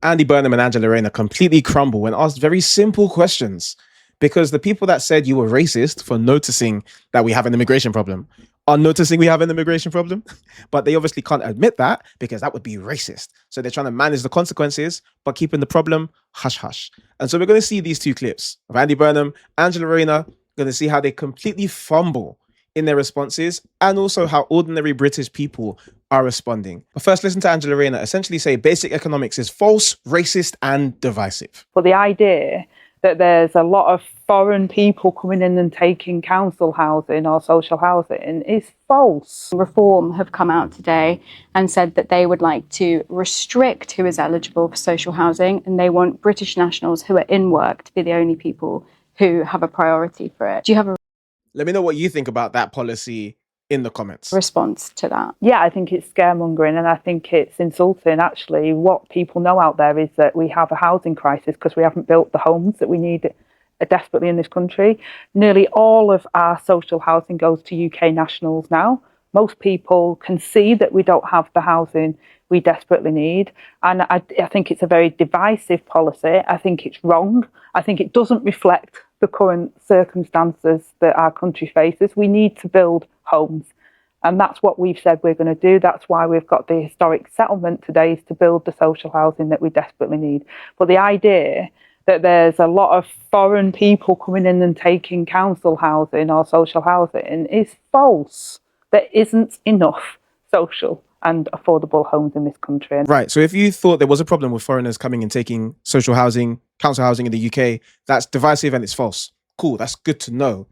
Andy Burnham and Angela Rayner completely crumble when asked very simple questions, because the people that said you were racist for noticing that we have an immigration problem are noticing we have an immigration problem, but they obviously can't admit that because that would be racist. So they're trying to manage the consequences, but keeping the problem hush hush. And so we're going to see these two clips of Andy Burnham, Angela Rayner, going to see how they completely fumble in their responses and also how ordinary British people are responding. But first, listen to Angela Rayner essentially say basic economics is false, racist, and divisive. But the idea that there's a lot of foreign people coming in and taking council housing or social housing is false. Reform have come out today and said that they would like to restrict who is eligible for social housing, and they want British nationals who are in work to be the only people who have a priority for it. Do you have a Let me know what you think about that policy in the comments. response to that? Yeah, I think it's scaremongering and I think it's insulting. Actually, what people know out there is that we have a housing crisis because we haven't built the homes that we need desperately in this country. Nearly all of our social housing goes to UK nationals now. Most people can see that we don't have the housing we desperately need. And I think it's a very divisive policy. I think it's wrong. I think it doesn't reflect the current circumstances that our country faces. We need to build homes. And that's what we've said we're going to do. That's why we've got the historic settlement today, is to build the social housing that we desperately need. But the idea that there's a lot of foreign people coming in and taking council housing or social housing is false. There isn't enough social and affordable homes in this country. Right. So if you thought there was a problem with foreigners coming and taking social housing, council housing in the UK, that's divisive and it's false. Cool. That's good to know.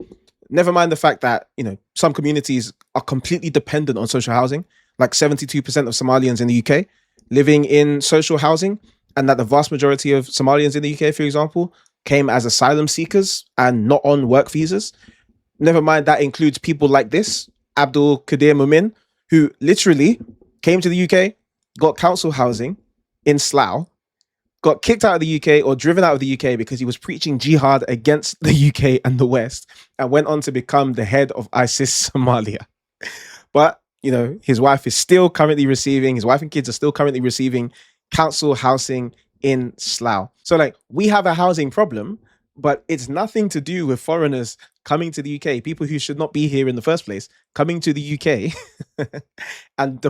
Never mind the fact that, some communities are completely dependent on social housing, like 72% of Somalians in the UK living in social housing, and that the vast majority of Somalians in the UK, for example, came as asylum seekers and not on work visas. Never mind that includes people like this, Abdul Qadir Mumin, who literally came to the UK, got council housing in Slough, got kicked out of the UK or driven out of the UK because he was preaching jihad against the UK and the West, and went on to become the head of ISIS Somalia. But, his wife and kids are still currently receiving council housing in Slough. So we have a housing problem, but it's nothing to do with foreigners coming to the UK, people who should not be here in the first place, coming to the UK and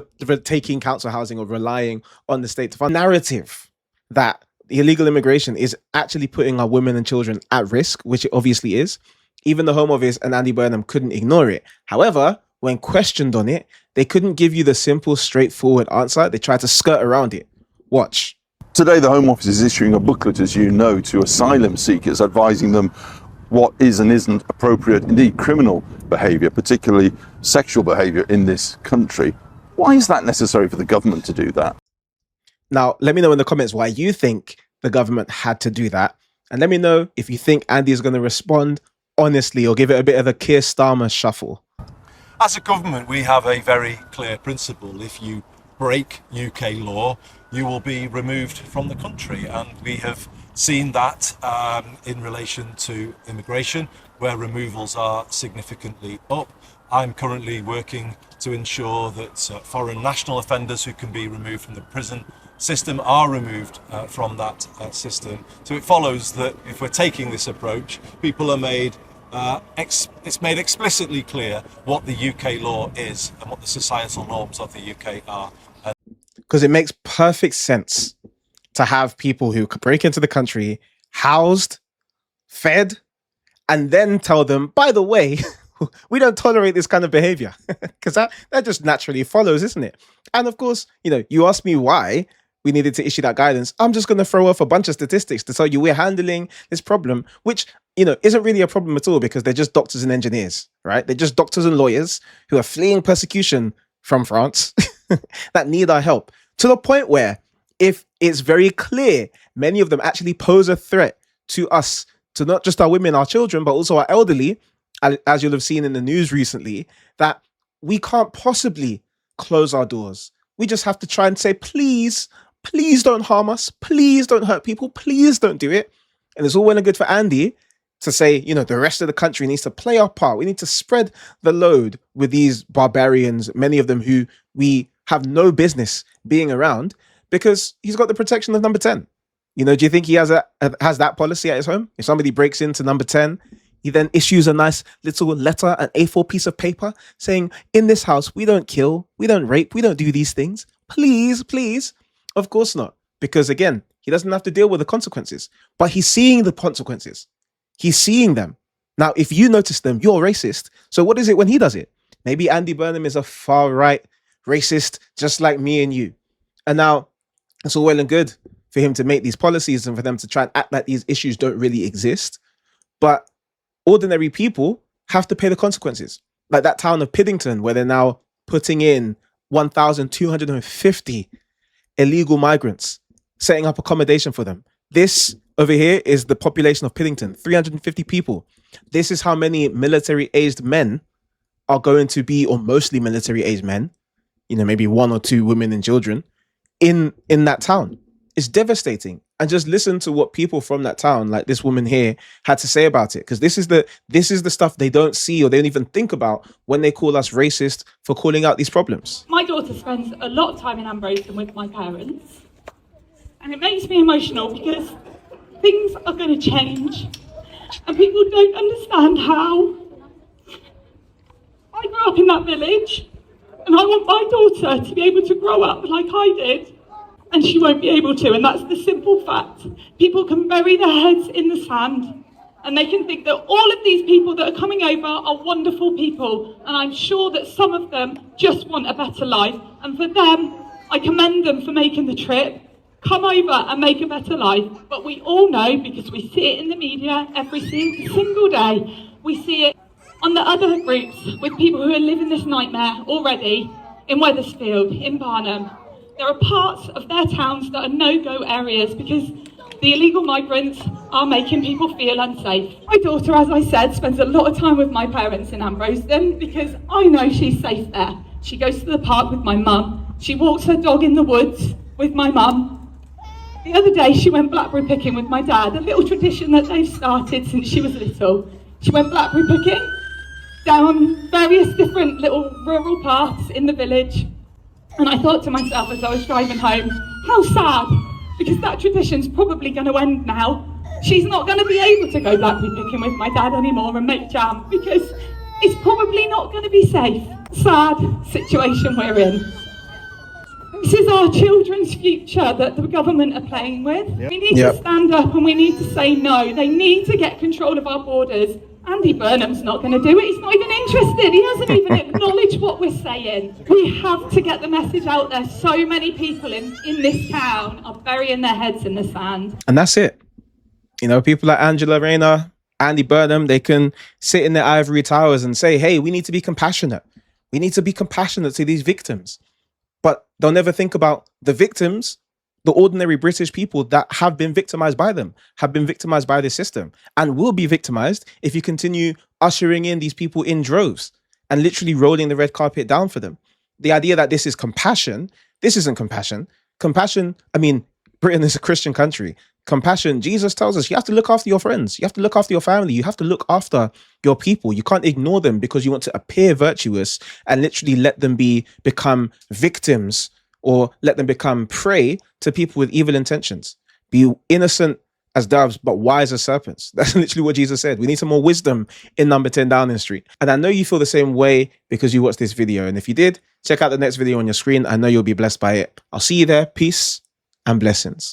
taking council housing or relying on the state to fund. Narrative that illegal immigration is actually putting our women and children at risk, which it obviously is. Even the Home Office and Andy Burnham couldn't ignore it. However, when questioned on it, they couldn't give you the simple, straightforward answer. They tried to skirt around it. Watch. Today, the Home Office is issuing a booklet, as you know, to asylum seekers, advising them what is and isn't appropriate, indeed criminal behaviour, particularly sexual behaviour in this country. Why is that necessary for the government to do that? Now, let me know in the comments why you think the government had to do that. And let me know if you think Andy is going to respond honestly or give it a bit of a Keir Starmer shuffle. As a government, we have a very clear principle. If you break UK law, you will be removed from the country. And we have seen that in relation to immigration, where removals are significantly up. I'm currently working to ensure that foreign national offenders who can be removed from the prison system are removed from that system. So it follows that if we're taking this approach, people are made it's made explicitly clear what the UK law is and what the societal norms of the UK are. Because it makes perfect sense to have people who break into the country housed, fed, and then tell them, by the way, we don't tolerate this kind of behavior. Because that just naturally follows, isn't it? And of course, you asked me why we needed to issue that guidance. I'm just going to throw off a bunch of statistics to tell you we're handling this problem, which, isn't really a problem at all, because they're just doctors and engineers, right? They're just doctors and lawyers who are fleeing persecution from France that need our help, to the point where, if it's very clear, many of them actually pose a threat to us, to not just our women, our children, but also our elderly, as you'll have seen in the news recently, that we can't possibly close our doors. We just have to try and say, please don't harm us. Please don't hurt people. Please don't do it. And it's all well and good for Andy to say, the rest of the country needs to play our part. We need to spread the load with these barbarians, many of them who we have no business being around. because he's got the protection of number 10. You know, do you think he has that policy at his home? If somebody breaks into number 10, he then issues a nice little letter, an A4 piece of paper saying, in this house, we don't kill, we don't rape, we don't do these things. Please, please. Of course not. Because again, he doesn't have to deal with the consequences, but he's seeing the consequences. He's seeing them. Now, if you notice them, you're racist. So what is it when he does it? Maybe Andy Burnham is a far right racist, just like me and you. And now it's all well and good for him to make these policies and for them to try and act like these issues don't really exist. But ordinary people have to pay the consequences. Like that town of Piddington, where they're now putting in 1,250 illegal migrants, setting up accommodation for them. This over here is the population of Piddington, 350 people. This is how many military-aged men are going to be, or mostly military-aged men, you know, maybe 1 or 2 women and children in that town. It's devastating. And just listen to what people from that town, like this woman here, had to say about it. Because this is the stuff they don't see or they don't even think about when they call us racist for calling out these problems. My daughter spends a lot of time in Ambrose and with my parents. And it makes me emotional because things are going to change. And people don't understand how. I grew up in that village. And I want my daughter to be able to grow up like I did. And she won't be able to, and that's the simple fact. People can bury their heads in the sand, and they can think that all of these people that are coming over are wonderful people, and I'm sure that some of them just want a better life, and for them, I commend them for making the trip. Come over and make a better life. But we all know, because we see it in the media every single day, we see it on the other groups with people who are living this nightmare already in Wethersfield, in Barnham. There are parts of their towns that are no-go areas because the illegal migrants are making people feel unsafe. My daughter, as I said, spends a lot of time with my parents in Ambrosden because I know she's safe there. She goes to the park with my mum. She walks her dog in the woods with my mum. The other day she went blackberry picking with my dad, a little tradition that they've started since she was little. She went blackberry picking down various different little rural paths in the village. And I thought to myself as I was driving home, how sad, because that tradition's probably going to end now. She's not going to be able to go blackberry picking with my dad anymore and make jam, because it's probably not going to be safe. Sad situation we're in. This is our children's future that the government are playing with. Yep. We need to stand up and we need to say no. They need to get control of our borders. Andy Burnham's not going to do it. He's not even interested. He hasn't even acknowledged what we're saying. We have to get the message out there. So many people in this town are burying their heads in the sand. And that's it. You know, people like Angela Rayner, Andy Burnham, they can sit in their ivory towers and say, hey, we need to be compassionate. We need to be compassionate to these victims. But they'll never think about the victims, the ordinary British people that have been victimized by them, have been victimized by this system, and will be victimized if you continue ushering in these people in droves and literally rolling the red carpet down for them. The idea that this is compassion, this isn't compassion. Compassion, I mean, Britain is a Christian country. Compassion, Jesus tells us you have to look after your friends. You have to look after your family. You have to look after your people. You can't ignore them because you want to appear virtuous and literally let them become victims or let them become prey to people with evil intentions. Be innocent as doves, but wise as serpents. That's literally what Jesus said. We need some more wisdom in number 10 Downing Street. And I know you feel the same way because you watched this video. And if you did, check out the next video on your screen. I know you'll be blessed by it. I'll see you there. Peace and blessings.